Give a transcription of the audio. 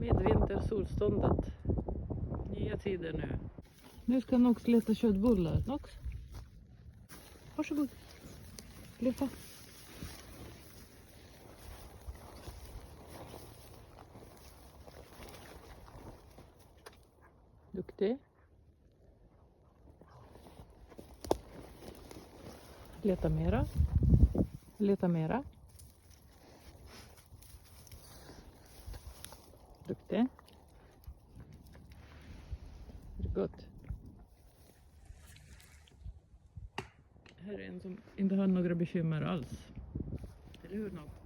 Midvintersolståndet. Nya tider nu. Nu ska Nox leta köttbullar. Nox. Varsågod. Leta. Duktig. Leta mera. Leta mera. Duktig. Det är gott. Här är en som inte har några bekymmer alls. Eller hur, Nox?